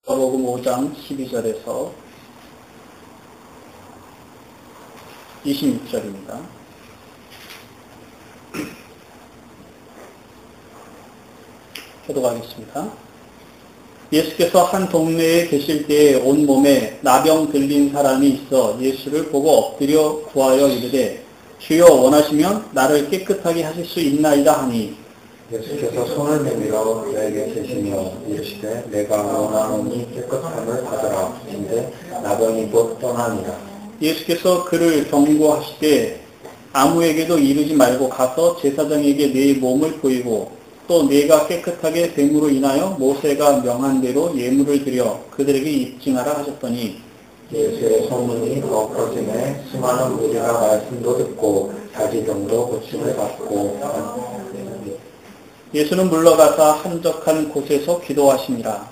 마가복음 5장 12절에서 26절입니다. 교독하겠습니다. 예수께서 한 동네에 계실 때에 온몸에 나병 들린 사람이 있어 예수를 보고 엎드려 구하여 이르되 주여 원하시면 나를 깨끗하게 하실 수 있나이다 하니 예수께서 손을 내밀어 그에게 계시며 이르시되 내가 원하노니 깨끗함을 받으라 하신데 나병이 곧 떠나니라. 예수께서 그를 경고하시되 아무에게도 이르지 말고 가서 제사장에게 네 몸을 보이고 또 네가 깨끗하게 됨으로 인하여 모세가 명한 대로 예물을 드려 그들에게 입증하라 하셨더니 예수의 소문이 더 퍼지매 수많은 무리가 말씀도 듣고 자기병도 고침을 받고 예수는 물러가사 한적한 곳에서 기도하시니라.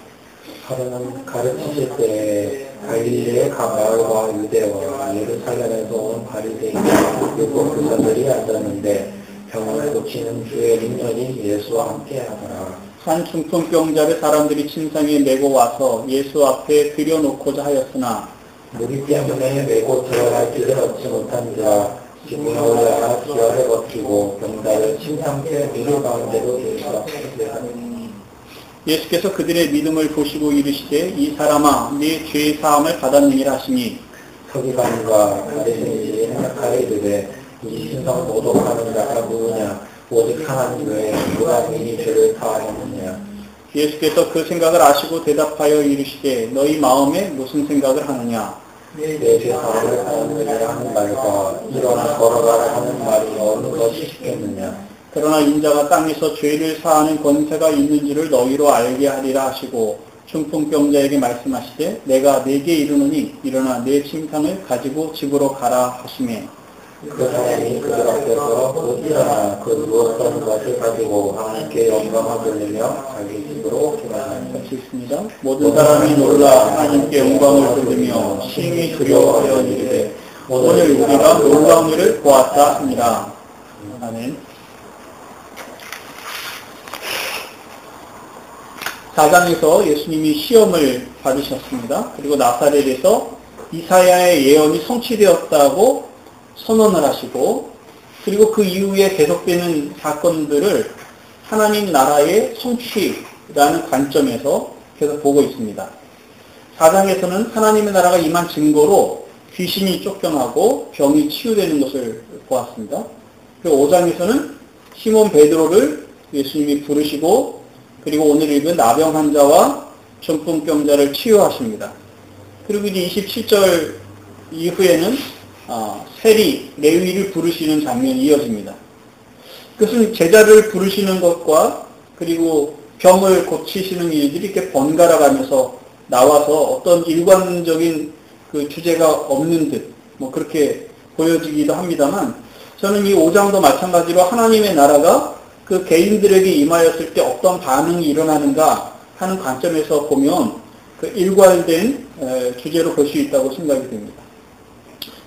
하루는 가르치실 때에 갈릴리의 가마을과 유대와 예루살렘에서 온 바리새인과 율법 교사들이 앉았는데 병을 고치는 주의 능력이 예수와 함께하더라. 한 중풍병자를 사람들이 침상에 메고 와서 예수 앞에 들여놓고자 하였으나 무리 때문에 메고 들어갈 길을 얻지 못한지라 지붕에 올라가 기어를 버티고 병자를 침상째 미루 가운데로 들여서 예수께서 그들의 믿음을 보시고 이르시되 이 사람아 네 죄의 사함을 받았느니라 하시니 서기관과 바리새인들이 생각하여 이르되 이 신성 모독하는 자가 누구냐 오직 하나님 외에 누가 이니 죄를 사하였느냐. 예수께서 그 생각을 아시고 대답하여 이르시되 너희 마음에 무슨 생각을 하느냐. 내 죄 사함을 받았느니라 하는 말과 일어나 걸어가라 하는 말이 어느 것이 쉽겠느냐. 그러나 인자가 땅에서 죄를 사하는 권세가 있는지를 너희로 알게 하리라 하시고 중풍병자에게 말씀하시되 내가 네게 이르노니 일어나 내 침상을 가지고 집으로 가라 하시매 그 사람이 그들 앞에서 곧 일어나 그 누웠던 것을 가지고 하나님께 영광을 돌리며 자기 집으로 돌아가니라. 같이 있습니다. 모든 사람이 놀라 하나님께 영광을 돌리며 심히 두려워하여 이르되 오늘 우리가 놀라운 일을 보았다 하니라. 아멘. 4장에서 예수님이 시험을 받으셨습니다. 그리고 나사렛에서 이사야의 예언이 성취되었다고 선언을 하시고 그리고 그 이후에 계속되는 사건들을 하나님 나라의 성취라는 관점에서 계속 보고 있습니다. 4장에서는 하나님의 나라가 임한 증거로 귀신이 쫓겨나고 병이 치유되는 것을 보았습니다. 그리고 5장에서는 시몬 베드로를 예수님이 부르시고 그리고 오늘 읽은 나병 환자와 중풍병자를 치유하십니다. 그리고 이제 27절 이후에는 세리, 레위를 부르시는 장면이 이어집니다. 그것은 제자를 부르시는 것과 그리고 병을 고치시는 일들이 이렇게 번갈아 가면서 나와서 어떤 일관적인 그 주제가 없는 듯, 그렇게 보여지기도 합니다만, 저는 이 5장도 마찬가지로 하나님의 나라가 그 개인들에게 임하였을 때 어떤 반응이 일어나는가 하는 관점에서 보면 그 일관된 주제로 볼 수 있다고 생각이 됩니다.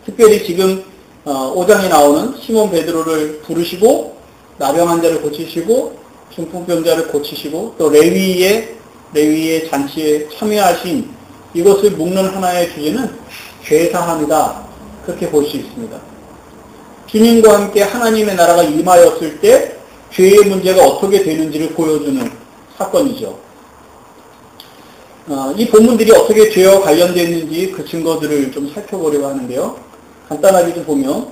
특별히 지금 5장에 나오는 시몬 베드로를 부르시고 나병 환자를 고치시고 중풍병자를 고치시고 또 레위의 잔치에 참여하신 이것을 묶는 하나의 주제는 죄사함이다. 그렇게 볼 수 있습니다. 주님과 함께 하나님의 나라가 임하였을 때 죄의 문제가 어떻게 되는지를 보여주는 사건이죠. 이 본문들이 어떻게 죄와 관련되어 그 증거들을 좀 살펴보려고 하는데요. 간단하게 좀 보면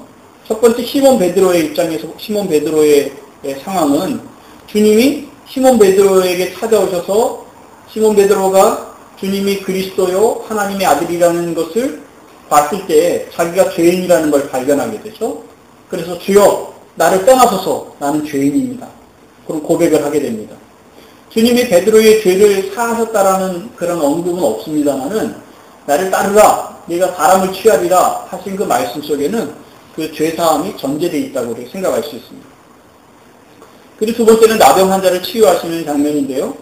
첫 번째 시몬 베드로의 입장에서 시몬 베드로의 상황은 주님이 시몬 베드로에게 찾아오셔서 시몬 베드로가 주님이 그리스도요 하나님의 아들이라는 것을 봤을 때 자기가 죄인이라는 걸 발견하게 되죠. 그래서 주여 나를 떠나소서 나는 죄인입니다. 그런 고백을 하게 됩니다. 주님이 베드로의 죄를 사하셨다라는 그런 언급은 없습니다만은 나를 따르라 네가 사람을 취하리라 하신 그 말씀 속에는 그 죄사함이 전제되어 있다고 생각할 수 있습니다. 그리고 두 번째는 나병 환자를 치유하시는 장면인데요.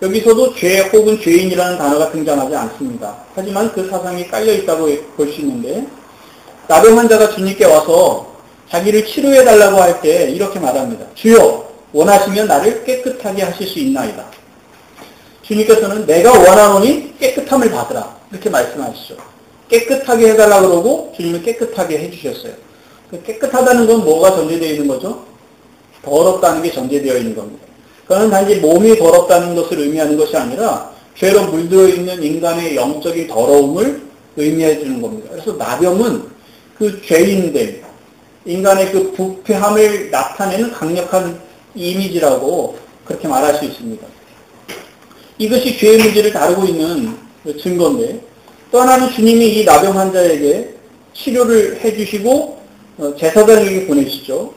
여기서도 죄 혹은 죄인이라는 단어가 등장하지 않습니다. 하지만 그 사상이 깔려 있다고 볼 수 있는데 나병 환자가 주님께 와서 자기를 치료해달라고 할 때 이렇게 말합니다. 주여 원하시면 나를 깨끗하게 하실 수 있나이다. 주님께서는 내가 원하노니 깨끗함을 받으라. 이렇게 말씀하시죠. 깨끗하게 해달라 그러고 주님은 깨끗하게 해주셨어요. 깨끗하다는 건 뭐가 전제되어 있는 거죠? 더럽다는 게 전제되어 있는 겁니다. 그건 단지 몸이 더럽다는 것을 의미하는 것이 아니라 죄로 물들어 있는 인간의 영적인 더러움을 의미해 주는 겁니다. 그래서 나병은 그 죄인들, 인간의 그 부패함을 나타내는 강력한 이미지라고 그렇게 말할 수 있습니다. 이것이 죄의 문제를 다루고 있는 증거인데, 또 하나는 주님이 이 나병 환자에게 치료를 해주시고 제사장에게 보내시죠.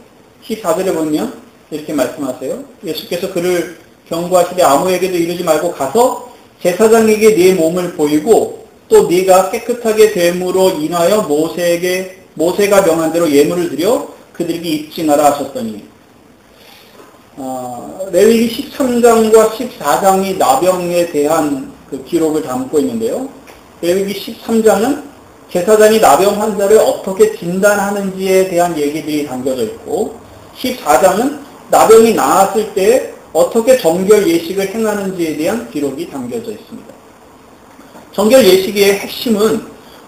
14절에 보면 이렇게 말씀하세요. 예수께서 그를 경고하시되 아무에게도 이르지 말고 가서 제사장에게 네 몸을 보이고 또 네가 깨끗하게 됨으로 인하여 모세가 명한 대로 예물을 드려 그들에게 입증하라 하셨더니, 레위기 13장과 14장이 나병에 대한 그 기록을 담고 있는데요. 레위기 13장은 제사장이 나병 환자를 어떻게 진단하는지에 대한 얘기들이 담겨져 있고, 14장은 나병이 나았을 때 어떻게 정결 예식을 행하는지에 대한 기록이 담겨져 있습니다. 정결 예식의 핵심은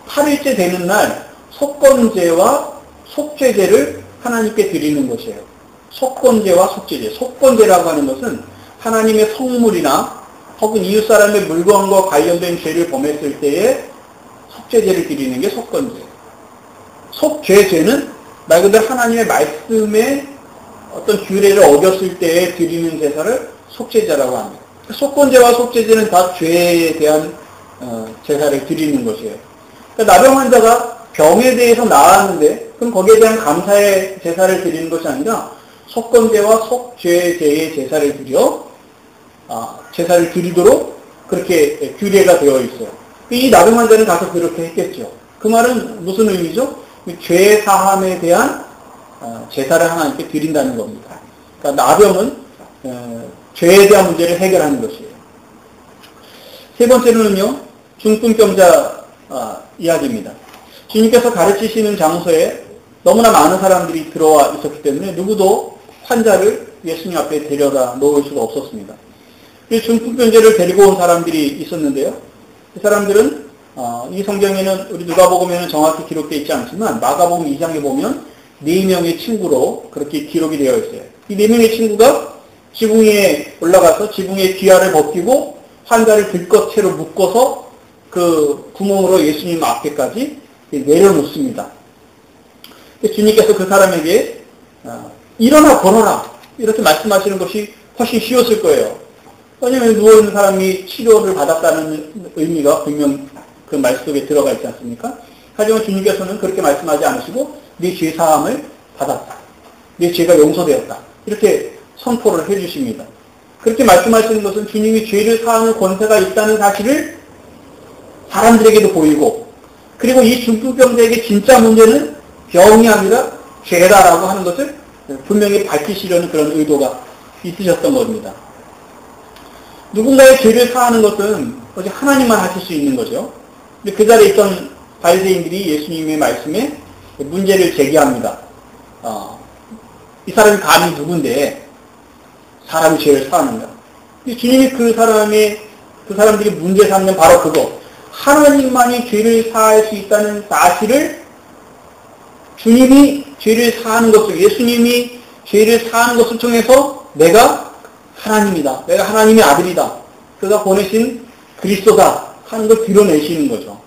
8일째 되는 날 속건제와 속죄제를 하나님께 드리는 것이에요. 속건제와 속죄제. 속건제라고 하는 것은 하나님의 성물이나 혹은 이웃 사람의 물건과 관련된 죄를 범했을 때에 속죄제를 드리는 게 속건제예요. 속죄제는 말 그대로 하나님의 말씀에 어떤 규례를 어겼을 때에 드리는 제사를 속죄제라고 합니다. 속건제와 속죄제는 다 죄에 대한 제사를 드리는 것이에요. 그러니까 나병 환자가 병에 대해서 나았는데 그럼 거기에 대한 감사의 제사를 드리는 것이 아니라 속건제와 속죄제의 제사를 제사를 드리도록 그렇게 규례가 되어 있어요. 이 나병 환자는 가서 그렇게 했겠죠. 그 말은 무슨 의미죠? 죄 사함에 대한 제사를 하나님께 드린다는 겁니다. 그러니까 나병은 죄에 대한 문제를 해결하는 것이에요. 세 번째로는요, 중풍병자 이야기입니다. 주님께서 가르치시는 장소에 너무나 많은 사람들이 들어와 있었기 때문에 누구도 환자를 예수님 앞에 데려다 놓을 수가 없었습니다. 이 중풍병자를 데리고 온 사람들이 있었는데요. 이 사람들은 이 성경에는 우리 누가복음에는 정확히 기록되어 있지 않지만 마가복음 2장에 보면 4명의 친구로 그렇게 기록이 되어 있어요. 이 4명의 친구가 지붕 위에 올라가서 지붕 위에 귀화를 벗기고 환자를 들것채로 묶어서 그 구멍으로 예수님 앞에까지 내려놓습니다. 주님께서 그 사람에게 일어나 걸어라 이렇게 말씀하시는 것이 훨씬 쉬웠을 거예요. 왜냐하면 누워있는 사람이 치료를 받았다는 의미가 분명 그 말 속에 들어가 있지 않습니까? 하지만 주님께서는 그렇게 말씀하지 않으시고 네 죄 사함을 받았다. 네 죄가 용서되었다. 이렇게 선포를 해주십니다. 그렇게 말씀하시는 것은 주님이 죄를 사하는 권세가 있다는 사실을 사람들에게도 보이고, 그리고 이 중풍병자에게 진짜 문제는 병이 아니라 죄다라고 하는 것을 분명히 밝히시려는 그런 의도가 있으셨던 겁니다. 누군가의 죄를 사하는 것은 오직 하나님만 하실 수 있는 거죠. 근데 그 자리에 있던 바리새인들이 예수님의 말씀에 문제를 제기합니다. 이 사람이 감히 누군데 사람이 죄를 사하는가? 주님이 그 사람들이 문제 삼는 바로 그거, 하나님만이 죄를 사할 수 있다는 사실을 주님이 죄를 사하는 것을, 예수님이 죄를 사하는 것을 통해서 내가 하나님이다, 내가 하나님의 아들이다, 그가 보내신 그리스도다 하는 걸 드러내시는 거죠.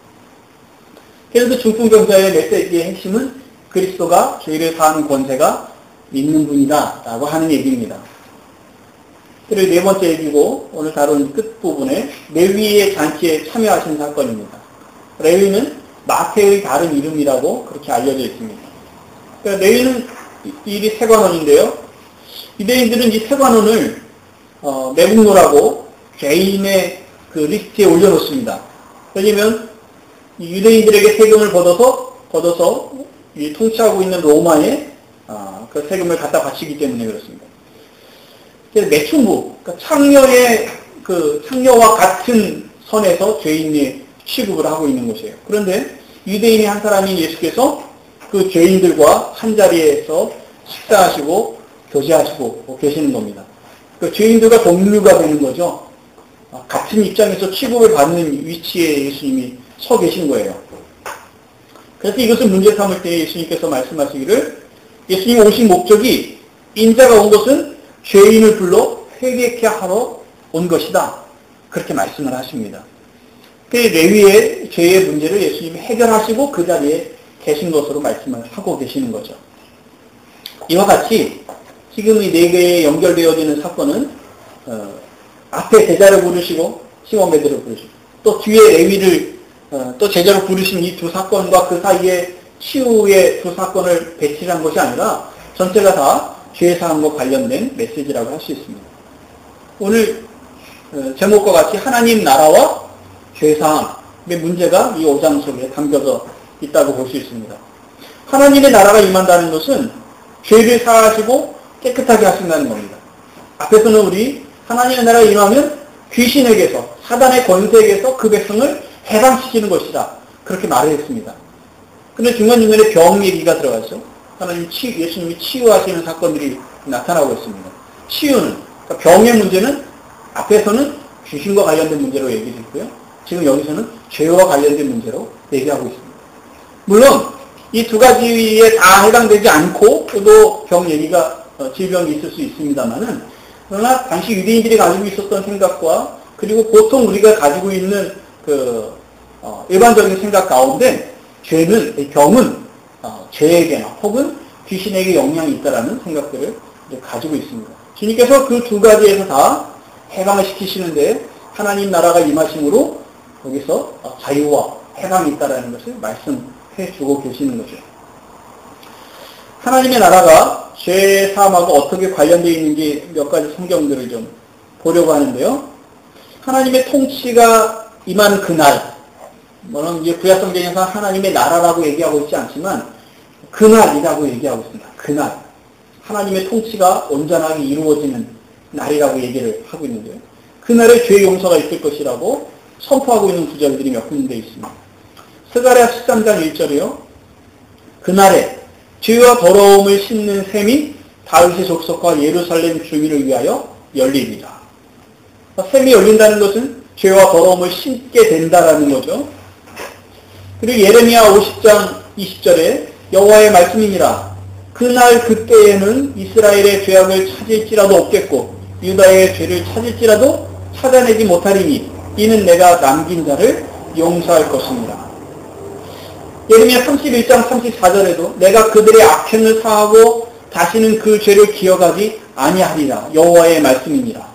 그래서 중풍병자의 메시지의 핵심은 그리스도가 죄를 사하는 권세가 있는 분이다 라고 하는 얘기입니다. 그리고 네 번째 얘기고 오늘 다룬 끝부분에 레위의 잔치에 참여하신 사건입니다. 레위는 마태의 다른 이름이라고 그렇게 알려져 있습니다. 그러니까 레위는 일이 세관원인데요. 유대인들은 이 세관원을 매국노라고 죄인의 그 리스트에 올려놓습니다. 왜냐면 유대인들에게 세금을 걷어서 이 통치하고 있는 로마에 그 세금을 갖다 바치기 때문에 그렇습니다. 그래서 매춘부, 그러니까 창녀와 같은 선에서 죄인의 취급을 하고 있는 것이에요. 그런데 유대인의 한 사람인 예수께서 그 죄인들과 한 자리에서 식사하시고 교제하시고 계시는 겁니다. 그 죄인들과 동류가 되는 거죠. 같은 입장에서 취급을 받는 위치에 예수님이 서 계신 거예요. 그래서 이것을 문제 삼을 때 예수님께서 말씀하시기를 예수님 오신 목적이 인자가 온 것은 죄인을 불러 회개케 하러 온 것이다. 그렇게 말씀을 하십니다. 그 레위의 죄의 문제를 예수님이 해결하시고 그 자리에 계신 것으로 말씀을 하고 계시는 거죠. 이와 같이 지금 이 네 개에 연결되어지는 사건은 앞에 제자를 부르시고 시몬 베드로를 부르시고 또 뒤에 레위를 또 제자로 부르신 이 두 사건과 그 사이에 치유의 두 사건을 배치한 것이 아니라 전체가 다 죄사함과 관련된 메시지라고 할 수 있습니다. 오늘 제목과 같이 하나님 나라와 죄사함의 문제가 이 5장 속에 담겨져 있다고 볼 수 있습니다. 하나님의 나라가 임한다는 것은 죄를 사하시고 깨끗하게 하신다는 겁니다. 앞에서는 우리 하나님의 나라가 임하면 귀신에게서 사단의 권세에게서 그 백성을 해방시키는 것이다. 그렇게 말을 했습니다. 그런데 중간중간에 병 얘기가 들어가죠. 예수님이 치유하시는 사건들이 나타나고 있습니다. 치유는, 그러니까 병의 문제는 앞에서는 귀신과 관련된 문제로 얘기했고요. 지금 여기서는 죄와 관련된 문제로 얘기하고 있습니다. 물론 이 두 가지에 다 해당되지 않고 또 병 얘기가 질병이 있을 수 있습니다만은 그러나 당시 유대인들이 가지고 있었던 생각과 그리고 보통 우리가 가지고 있는 일반적인 생각 가운데 병은 죄에게나 혹은 귀신에게 영향이 있다라는 생각들을 가지고 있습니다. 주님께서 그 두 가지에서 다 해방을 시키시는데 하나님 나라가 임하심으로 거기서 자유와 해방이 있다라는 것을 말씀해 주고 계시는 거죠. 하나님의 나라가 죄 사함하고 어떻게 관련되어 있는지 몇 가지 성경들을 좀 보려고 하는데요. 하나님의 통치가 임한 그날, 물론 이제 구약 성경에서 하나님의 나라라고 얘기하고 있지 않지만 그날이라고 얘기하고 있습니다. 그날. 하나님의 통치가 온전하게 이루어지는 날이라고 얘기를 하고 있는데요. 그날에 죄 용서가 있을 것이라고 선포하고 있는 구절들이 몇 군데 있습니다. 스가랴 13장 1절이요. 그날에 죄와 더러움을 씻는 셈이 다윗의 족속과 예루살렘 주민을 위하여 열리리라. 셈이 열린다는 것은 죄와 더러움을 씻게 된다라는 거죠. 그리고 예레미야 50장 20절에 여호와의 말씀이니라. 그날 그때에는 이스라엘의 죄악을 찾을지라도 없겠고 유다의 죄를 찾을지라도 찾아내지 못하리니 이는 내가 남긴 자를 용서할 것입니다. 예레미야 31장 34절에도 내가 그들의 악행을 사하고 다시는 그 죄를 기억하지 아니하리라. 여호와의 말씀이니라.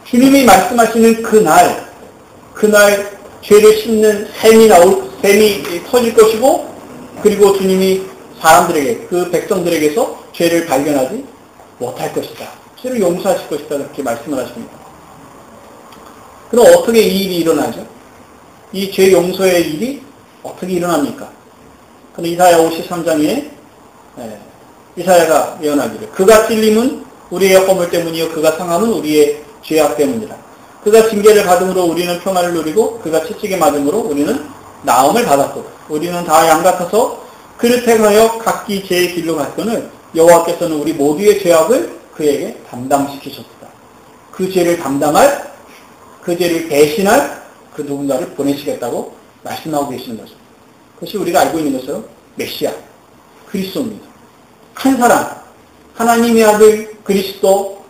주님이 말씀하시는 그날 죄를 씻는 셈이 터질 것이고 그리고 주님이 사람들에게 그 백성들에게서 죄를 발견하지 못할 것이다. 죄를 용서하실 것이다. 그렇게 말씀을 하십니다. 그럼 어떻게 이 일이 일어나죠? 이 죄 용서의 일이 어떻게 일어납니까? 그럼 이사야 53장에 이사야가 예언하기를 그가 찔림은 우리의 허물 때문이요 그가 상함은 우리의 죄악 때문이라. 그가 징계를 받음으로 우리는 평안을 누리고 그가 채찍에 맞음으로 우리는 나음을 받았고 우리는 다 양 같아서 그를 택하여 각기 제 길로 갔거늘 여호와께서는 우리 모두의 죄악을 그에게 담당시키셨다. 그 죄를 담당할 그 죄를 대신할 그 누군가를 보내시겠다고 말씀하고 계시는 거죠. 그것이 우리가 알고 있는 것처럼 메시아, 그리스도입니다. 한 사람, 하나님의 아들 그리스도,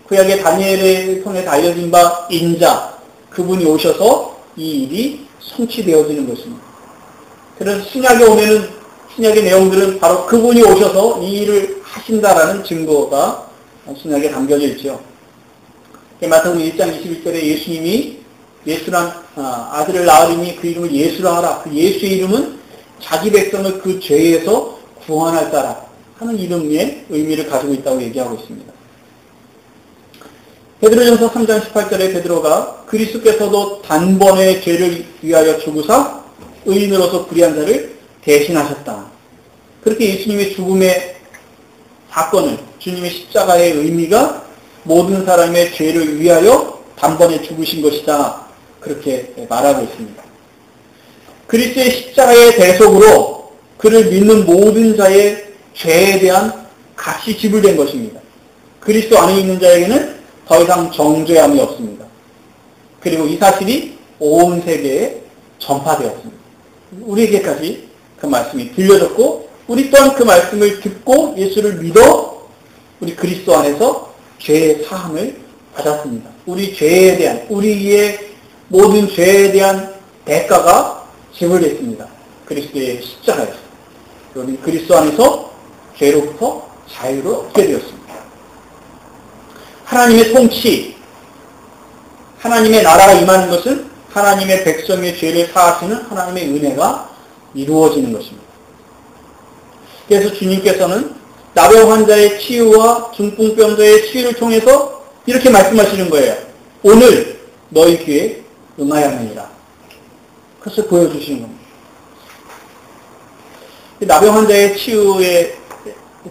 구약의 다니엘을 통해 알려진 바 인자, 그분이 오셔서 이 일이 성취되어지는 것입니다. 그래서 신약에 오면은 신약의 내용들은 바로 그분이 오셔서 이 일을 하신다라는 증거가 신약에 담겨져 있죠. 마태복음 1장 21절에 예수님이 예수란 아들을 낳으리니 그 이름을 예수라 하라. 그 예수의 이름은 자기 백성을 그 죄에서 구원할 자라 하는 이름의 의미를 가지고 있다고 얘기하고 있습니다. 베드로전서 3장 18절에 베드로가 그리스도께서도 단번에 죄를 위하여 죽으사 의인으로서 불의한 자를 대신하셨다. 그렇게 예수님의 죽음의 사건을 주님의 십자가의 의미가 모든 사람의 죄를 위하여 단번에 죽으신 것이다. 그렇게 말하고 있습니다. 그리스도의 십자가의 대속으로 그를 믿는 모든 자의 죄에 대한 값이 지불된 것입니다. 그리스도 안에 있는 자에게는 더 이상 정죄함이 없습니다. 그리고 이 사실이 온 세계에 전파되었습니다. 우리에게까지 그 말씀이 들려졌고 우리 또한 그 말씀을 듣고 예수를 믿어 우리 그리스도 안에서 죄의 사함을 받았습니다. 우리 죄에 대한 우리의 모든 죄에 대한 대가가 지불됐습니다. 그리스도의 십자가에서. 우리 그리스도 안에서 죄로부터 자유를 얻게 되었습니다. 하나님의 통치, 하나님의 나라가 임하는 것은 하나님의 백성의 죄를 사하시는 하나님의 은혜가 이루어지는 것입니다. 그래서 주님께서는 나병 환자의 치유와 중풍병자의 치유를 통해서 이렇게 말씀하시는 거예요. 오늘 너희 귀에 응하였느니라. 그것을 보여주시는 겁니다. 나병 환자의 치유에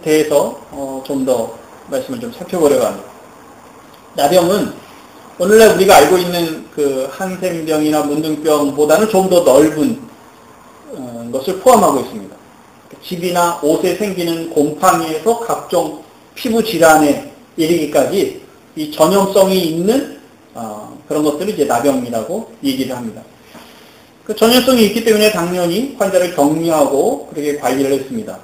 대해서 좀 더 말씀을 좀 살펴보려고 합니다. 나병은 오늘날 우리가 알고 있는 그 한센병이나 문둥병보다는 좀 더 넓은 것을 포함하고 있습니다. 집이나 옷에 생기는 곰팡이에서 각종 피부 질환에 이르기까지 이 전염성이 있는 그런 것들을 이제 나병이라고 얘기를 합니다. 그 전염성이 있기 때문에 당연히 환자를 격리하고 그렇게 관리를 했습니다.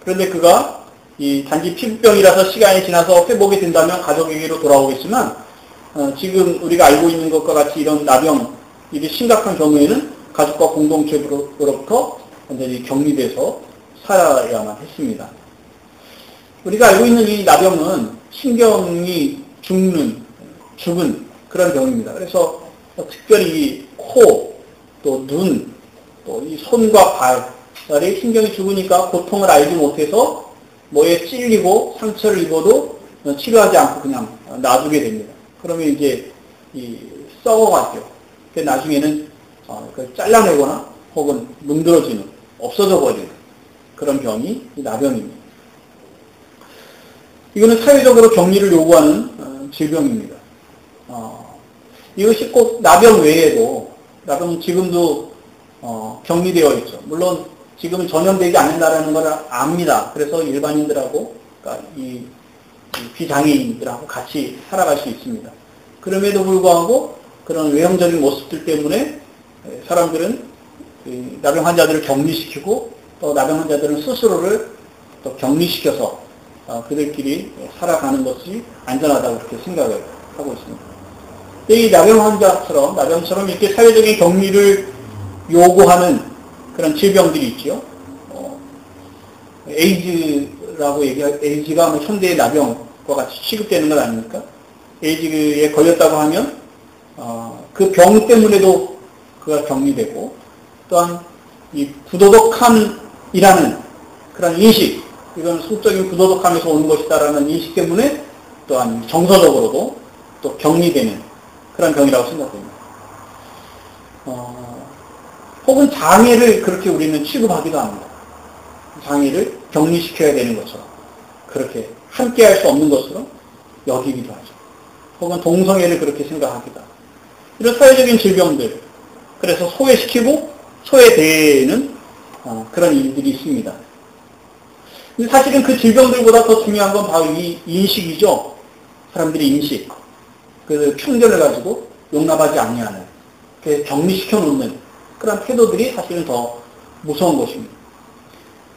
그런데 그가 이 단지 피부병이라서 시간이 지나서 회복이 된다면 가족에게로 돌아오겠지만 지금 우리가 알고 있는 것과 같이 이런 나병, 이게 심각한 경우에는 가족과 공동체로부터 완전히 격리돼서 살아야만 했습니다. 우리가 알고 있는 이 나병은 신경이 죽은 그런 병입니다. 그래서 특별히 코, 또 눈, 또 이 손과 발에 신경이 죽으니까 고통을 알지 못해서 뭐에 찔리고 상처를 입어도 치료하지 않고 그냥 놔두게 됩니다. 그러면 이제 썩어가죠. 나중에는 잘라내거나 혹은 문드러지는, 없어져 버리는 그런 병이 나병입니다. 이거는 사회적으로 격리를 요구하는 질병입니다. 이것이 꼭 나병 외에도, 나병은 지금도 격리되어 있죠. 물론 지금은 전염되지 않는다라는 걸 압니다. 그래서 일반인들하고, 그러니까 이 비장애인들하고 같이 살아갈 수 있습니다. 그럼에도 불구하고 그런 외형적인 모습들 때문에 사람들은 나병 환자들을 격리시키고 또 나병 환자들은 스스로를 또 격리시켜서 그들끼리 살아가는 것이 안전하다고 그렇게 생각을 하고 있습니다. 이 나병 환자처럼, 나병처럼 이렇게 사회적인 격리를 요구하는 그런 질병들이 있죠. 에이즈라고 에이즈가 현대의 나병과 같이 취급되는 것 아닙니까? 에이즈에 걸렸다고 하면, 그 병 때문에도 그가 격리되고, 또한 이 부도덕함이라는 그런 인식, 이건 성적인 부도덕함에서 오는 것이다라는 인식 때문에 또한 정서적으로도 또 격리되는 그런 병이라고 생각됩니다. 혹은 장애를 그렇게 우리는 취급하기도 합니다. 장애를 격리시켜야 되는 것처럼, 그렇게 함께 할 수 없는 것처럼 여기기도 하죠. 혹은 동성애를 그렇게 생각하기도 하고. 이런 사회적인 질병들, 그래서 소외시키고 소외되는 그런 일들이 있습니다. 근데 사실은 그 질병들보다 더 중요한 건 바로 이 인식이죠. 사람들의 인식. 그 편견을 가지고 용납하지 아니하는, 격리시켜 놓는 그런 태도들이 사실은 더 무서운 것입니다.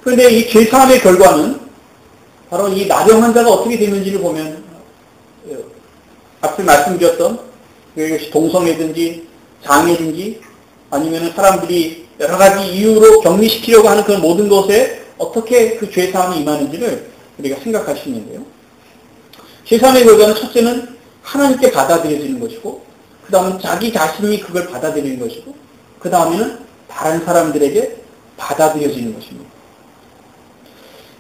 그런데 이 죄사함의 결과는 바로 이 나병 환자가 어떻게 되는지를 보면 앞서 말씀드렸던 이것이 동성애든지 장애든지 아니면 사람들이 여러 가지 이유로 격리시키려고 하는 그런 모든 것에 어떻게 그 죄사함이 임하는지를 우리가 생각할 수 있는데요. 죄사함의 결과는 첫째는 하나님께 받아들여지는 것이고, 그 다음은 자기 자신이 그걸 받아들이는 것이고, 그 다음에는 다른 사람들에게 받아들여지는 것입니다.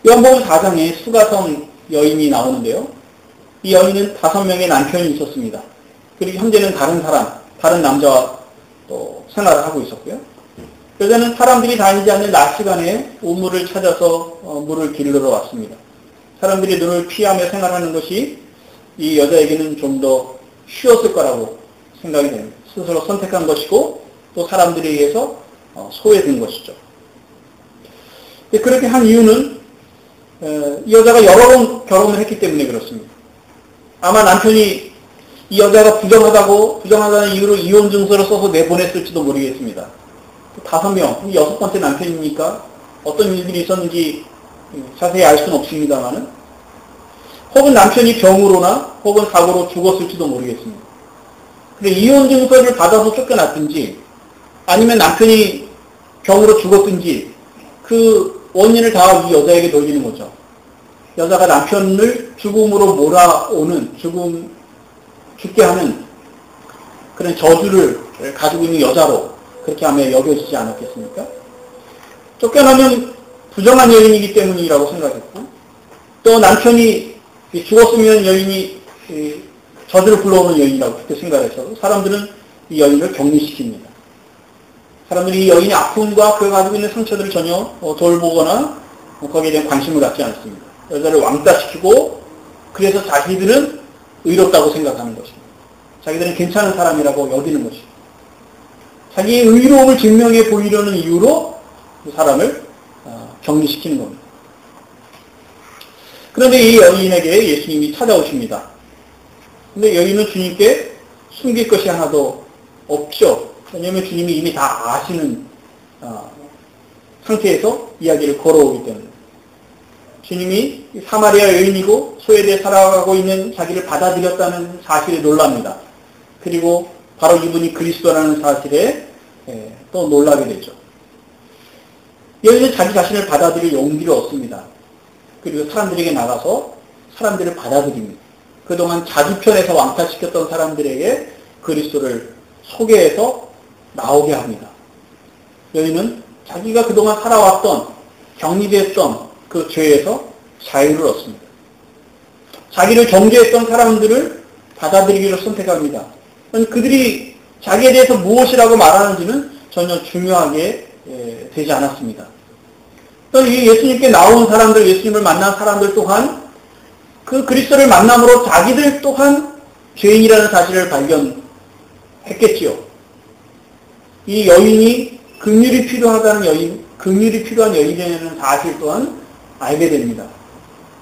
요한복음 4장에 수가성 여인이 나오는데요. 이 여인은 5명의 남편이 있었습니다. 그리고 현재는 다른 남자와 또 생활을 하고 있었고요. 여자는 사람들이 다니지 않는 낮 시간에 우물을 찾아서 물을 길르러 왔습니다. 사람들이 눈을 피하며 생활하는 것이 이 여자에게는 좀 더 쉬웠을 거라고 생각이 됩니다. 스스로 선택한 것이고 또 사람들에 의해서 소외된 것이죠. 그렇게 한 이유는 이 여자가 여러 번 결혼을 했기 때문에 그렇습니다. 아마 남편이 이 여자가 부정하다는 이유로 이혼 증서를 써서 내보냈을지도 모르겠습니다. 5명, 6번째 남편이니까 어떤 일들이 있었는지 자세히 알 수는 없습니다만은, 혹은 남편이 병으로나 혹은 사고로 죽었을지도 모르겠습니다. 근데 이혼 증서를 받아서 쫓겨났든지 아니면 남편이 병으로 죽었든지 그 원인을 다 이 여자에게 돌리는 거죠. 여자가 남편을 죽음으로 몰아오는, 죽게 하는 그런 저주를 가지고 있는 여자로 그렇게 하며 여겨지지 않았겠습니까? 쫓겨나면 부정한 여인이기 때문이라고 생각했고, 또 남편이 죽었으면 여인이 저주를 불러오는 여인이라고 그렇게 생각해서 사람들은 이 여인을 격리시킵니다. 사람들이 이 여인의 아픔과 그가 가지고 있는 상처들을 전혀 돌보거나 거기에 대한 관심을 갖지 않습니다. 여자를 왕따시키고, 그래서 자기들은 의롭다고 생각하는 것입니다. 자기들은 괜찮은 사람이라고 여기는 것입니다. 자기의 의로움을 증명해 보이려는 이유로 그 사람을 격리시키는 겁니다. 그런데 이 여인에게 예수님이 찾아오십니다. 근데 여인은 주님께 숨길 것이 하나도 없죠. 왜냐하면 주님이 이미 다 아시는 상태에서 이야기를 걸어오기 때문에. 주님이 사마리아 여인이고 소외되어 살아가고 있는 자기를 받아들였다는 사실에 놀랍니다. 그리고 바로 이분이 그리스도라는 사실에 또 놀라게 되죠. 여인은 자기 자신을 받아들일 용기를 얻습니다. 그리고 사람들에게 나가서 사람들을 받아들입니다. 그동안 자기 편에서 왕따시켰던 사람들에게 그리스도를 소개해서 나오게 합니다. 여인은 자기가 그동안 살아왔던, 격리됐던 그 죄에서 자유를 얻습니다. 자기를 정죄했던 사람들을 받아들이기로 선택합니다. 그들이 자기에 대해서 무엇이라고 말하는지는 전혀 중요하게 되지 않았습니다. 이 예수님께 나온 사람들, 예수님을 만난 사람들 또한 그 그리스도를 만남으로 자기들 또한 죄인이라는 사실을 발견했겠지요. 이 여인이 긍휼이 필요하다는 긍휼이 필요한 여인이라는 사실 또한 알게 됩니다.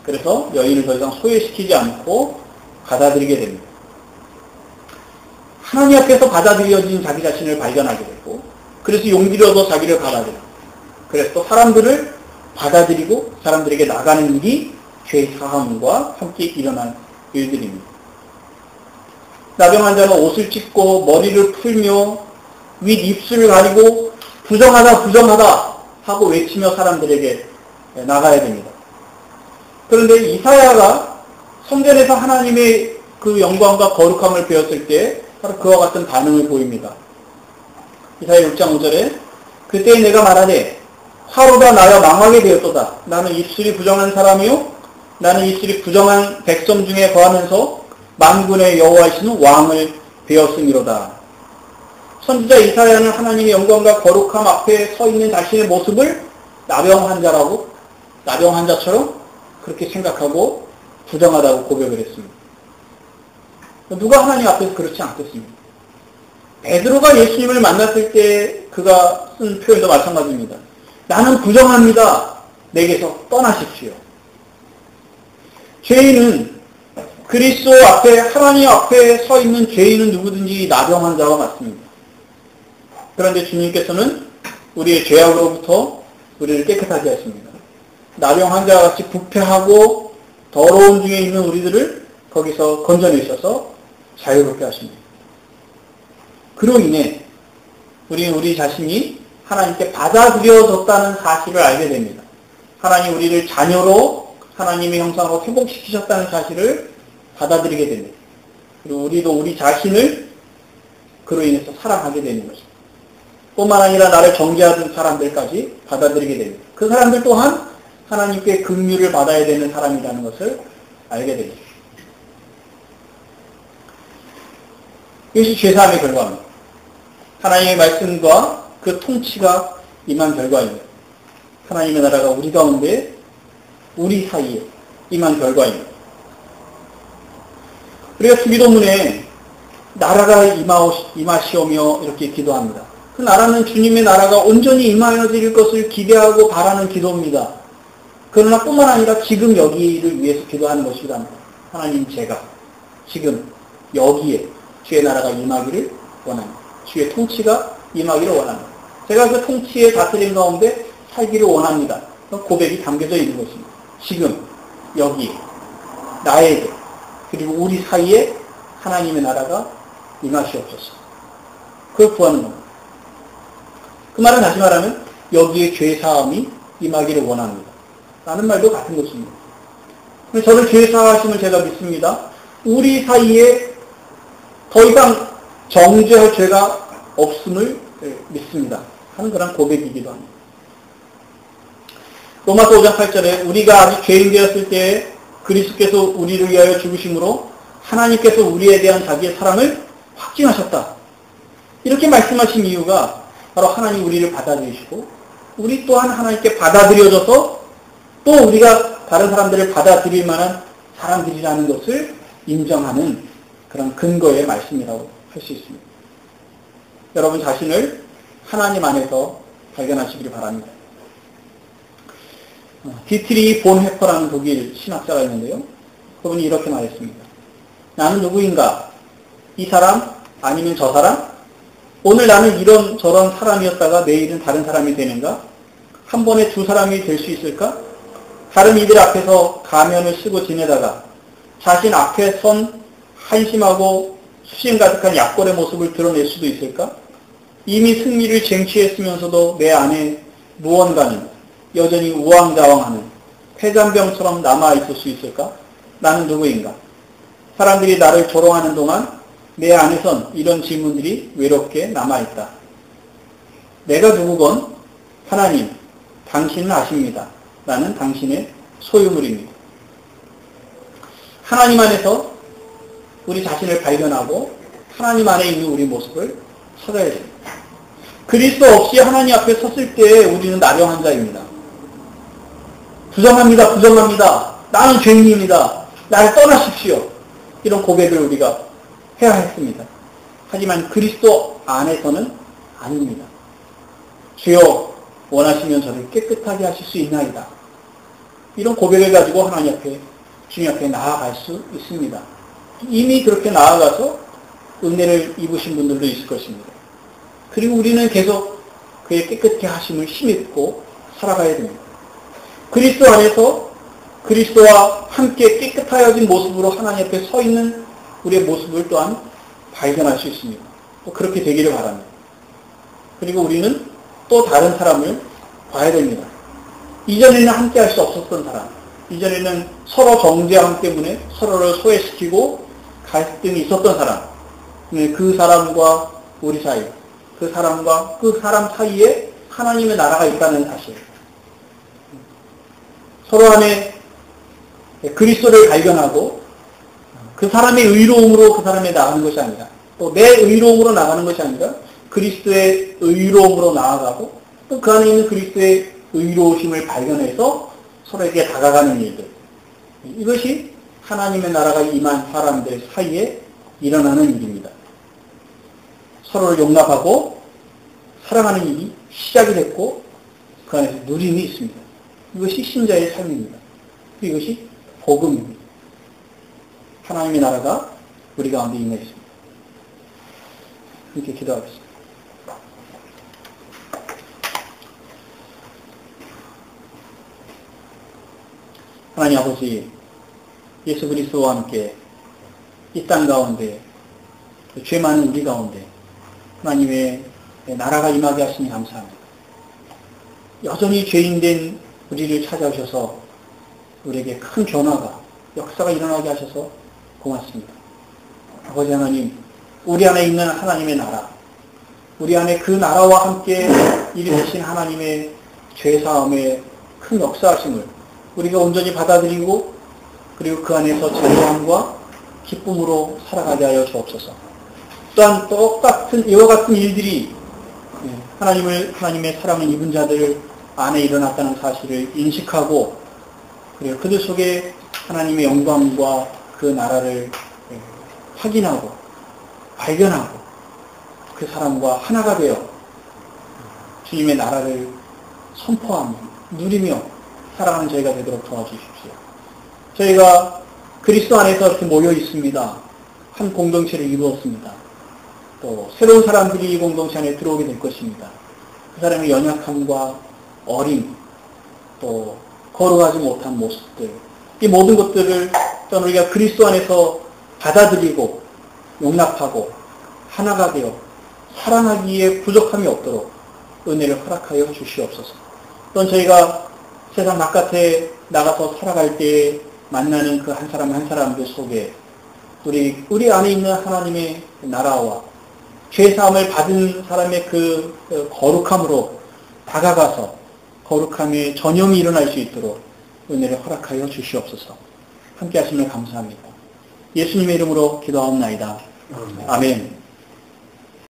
그래서 여인을 더 이상 소외시키지 않고 받아들이게 됩니다. 하나님 앞에서 받아들여진 자기 자신을 발견하게 되고, 그래서 용기를 얻어 자기를 받아들여요. 그래서 또 사람들을 받아들이고 사람들에게 나가는 일이 죄 사함과 함께 일어난 일들입니다. 나병 환자는 옷을 찢고 머리를 풀며 윗 입술을 가리고 부정하다 하고 외치며 사람들에게 나가야 됩니다. 그런데 이사야가 성전에서 하나님의 그 영광과 거룩함을 배웠을 때 바로 그와 같은 반응을 보입니다. 이사야 6장 5절에 그때 내가 말하되 화로다 나여 망하게 되었도다. 나는 입술이 부정한 사람이요 나는 입술이 부정한 백성 중에 거하면서 만군의 여호와이시는 왕을 배웠음이로다. 선지자 이사야는 하나님의 영광과 거룩함 앞에 서 있는 자신의 모습을 나병 환자처럼 그렇게 생각하고 부정하다고 고백을 했습니다. 누가 하나님 앞에서 그렇지 않겠습니까? 베드로가 예수님을 만났을 때 그가 쓴 표현도 마찬가지입니다. 나는 부정합니다. 내게서 떠나십시오. 죄인은 그리스도 앞에, 하나님 앞에 서 있는 죄인은 누구든지 나병 환자와 같습니다. 그런데 주님께서는 우리의 죄악으로부터 우리를 깨끗하게 하십니다. 나병 환자와 같이 부패하고 더러운 중에 있는 우리들을 거기서 건져내셔서 자유롭게 하십니다. 그로 인해 우리 자신이 하나님께 받아들여졌다는 사실을 알게 됩니다. 하나님 우리를 자녀로 하나님의 형상으로 회복시키셨다는 사실을 받아들이게 됩니다. 그리고 우리도 우리 자신을 그로 인해서 사랑하게 되는 것입니다. 뿐만 아니라 나를 정죄하던 사람들까지 받아들이게 됩니다. 그 사람들 또한 하나님께 긍휼을 받아야 되는 사람이라는 것을 알게 됩니다. 이것이 죄사함의 결과입니다. 하나님의 말씀과 그 통치가 임한 결과입니다. 하나님의 나라가 우리 가운데, 우리 사이에 임한 결과입니다. 우리가 주기도문에 나라가 임하시오며 이렇게 기도합니다. 그 나라는 주님의 나라가 온전히 임하여질 것을 기대하고 바라는 기도입니다. 그러나 뿐만 아니라 지금 여기를 위해서 기도하는 것이랍니다. 하나님 제가 지금 여기에 주의 나라가 임하기를 원합니다. 주의 통치가 임하기를 원합니다. 제가 그 통치의 다스림 가운데 살기를 원합니다. 고백이 담겨져 있는 것입니다. 지금 여기에 나에게 그리고 우리 사이에 하나님의 나라가 임하시옵소서. 그걸 구하는 겁니다. 그 말은 다시 말하면 여기에 죄 사함이 임하기를 원합니다. 라는 말도 같은 것입니다. 저는 죄 사하심을 제가 믿습니다. 우리 사이에 더 이상 정죄할 죄가 없음을 믿습니다. 하는 그런 고백이기도 합니다. 로마서 5장 8절에 우리가 아직 죄인 되었을 때에 그리스도께서 우리를 위하여 죽으심으로 하나님께서 우리에 대한 자기의 사랑을 확증하셨다. 이렇게 말씀하신 이유가 바로 하나님 우리를 받아들이시고 우리 또한 하나님께 받아들여져서 또 우리가 다른 사람들을 받아들일 만한 사람들이라는 것을 인정하는 그런 근거의 말씀이라고 할 수 있습니다. 여러분 자신을 하나님 안에서 발견하시기를 바랍니다. 디트리 본 해퍼라는 독일 신학자가 있는데요. 그분이 이렇게 말했습니다. 나는 누구인가? 이 사람? 아니면 저 사람? 오늘 나는 이런 저런 사람이었다가 내일은 다른 사람이 되는가? 한 번에 두 사람이 될 수 있을까? 다른 이들 앞에서 가면을 쓰고 지내다가 자신 앞에 선 한심하고 수심 가득한 약골의 모습을 드러낼 수도 있을까? 이미 승리를 쟁취했으면서도 내 안에 무언가는 여전히 우왕좌왕하는 폐잔병처럼 남아있을 수 있을까? 나는 누구인가? 사람들이 나를 조롱하는 동안 내 안에선 이런 질문들이 외롭게 남아있다. 내가 누구건 하나님, 당신은 아십니다. 나는 당신의 소유물입니다. 하나님 안에서 우리 자신을 발견하고 하나님 안에 있는 우리 모습을 찾아야 됩니다. 그리스도 없이 하나님 앞에 섰을 때 우리는 나령한 자입니다. 부정합니다. 부정합니다. 나는 죄인입니다. 나를 떠나십시오. 이런 고백을 우리가 해야 했습니다. 하지만 그리스도 안에서는 아닙니다. 주여 원하시면 저를 깨끗하게 하실 수 있나이다. 이런 고백을 가지고 하나님 앞에 주님 앞에 나아갈 수 있습니다. 이미 그렇게 나아가서 은혜를 입으신 분들도 있을 것입니다. 그리고 우리는 계속 그의 깨끗게 하심을 힘입고 살아가야 됩니다. 그리스도 안에서 그리스도와 함께 깨끗하여진 모습으로 하나님 앞에 서 있는 우리의 모습을 또한 발견할 수 있습니다. 또 그렇게 되기를 바랍니다. 그리고 우리는 또 다른 사람을 봐야 됩니다. 이전에는 함께 할 수 없었던 사람, 이전에는 서로 정죄함 때문에 서로를 소외시키고 갈등이 있었던 사람, 그 사람과 우리 사이, 그 사람과 그 사람 사이에 하나님의 나라가 있다는 사실, 서로 안에 그리스도를 발견하고 그 사람의 의로움으로 그 사람에 나가는 것이 아니라 또 내 의로움으로 나가는 것이 아니라 그리스도의 의로움으로 나아가고 또 그 안에 있는 그리스도의 의로우심을 발견해서 서로에게 다가가는 일들, 이것이 하나님의 나라가 임한 사람들 사이에 일어나는 일입니다. 서로를 용납하고 사랑하는 일이 시작이 됐고 그 안에서 누림이 있습니다. 이것이 신자의 삶입니다. 이것이 복음입니다. 하나님의 나라가 우리 가운데 임했습니다. 이렇게 기도하겠습니다. 하나님 아버지, 예수 그리스도와 함께 이 땅 가운데 죄 많은 우리 가운데 하나님의 나라가 임하게 하시니 감사합니다. 여전히 죄인된 우리를 찾아오셔서 우리에게 큰 변화가, 역사가 일어나게 하셔서 고맙습니다. 아버지 하나님, 우리 안에 있는 하나님의 나라, 우리 안에 그 나라와 함께 일으키신 하나님의 죄사함의 큰 역사하심을 우리가 온전히 받아들이고 그리고 그 안에서 자유함과 기쁨으로 살아가게 하여 주옵소서. 또한 똑같은 이와 같은 일들이 하나님의 사랑을 입은 자들 안에 일어났다는 사실을 인식하고 그리고 그들 속에 하나님의 영광과 그 나라를 확인하고 발견하고 그 사람과 하나가 되어 주님의 나라를 선포하며 누리며 살아가는 저희가 되도록 도와주십시오. 저희가 그리스도 안에서 이렇게 모여 있습니다. 한 공동체를 이루었습니다. 또 새로운 사람들이 이 공동체 안에 들어오게 될 것입니다. 그 사람의 연약함과 어림, 또 거룩하지 못한 모습들, 이 모든 것들을 우리가 그리스도 안에서 받아들이고 용납하고 하나가 되어 사랑하기에 부족함이 없도록 은혜를 허락하여 주시옵소서. 또한 저희가 세상 바깥에 나가서 살아갈 때 만나는 그 한 사람 한 사람들 속에 우리 안에 있는 하나님의 나라와 죄사함을 받은 사람의 그 거룩함으로 다가가서 거룩함의 전염이 일어날 수 있도록 은혜를 허락하여 주시옵소서. 함께 하시면 감사합니다. 예수님의 이름으로 기도하옵나이다. 아멘.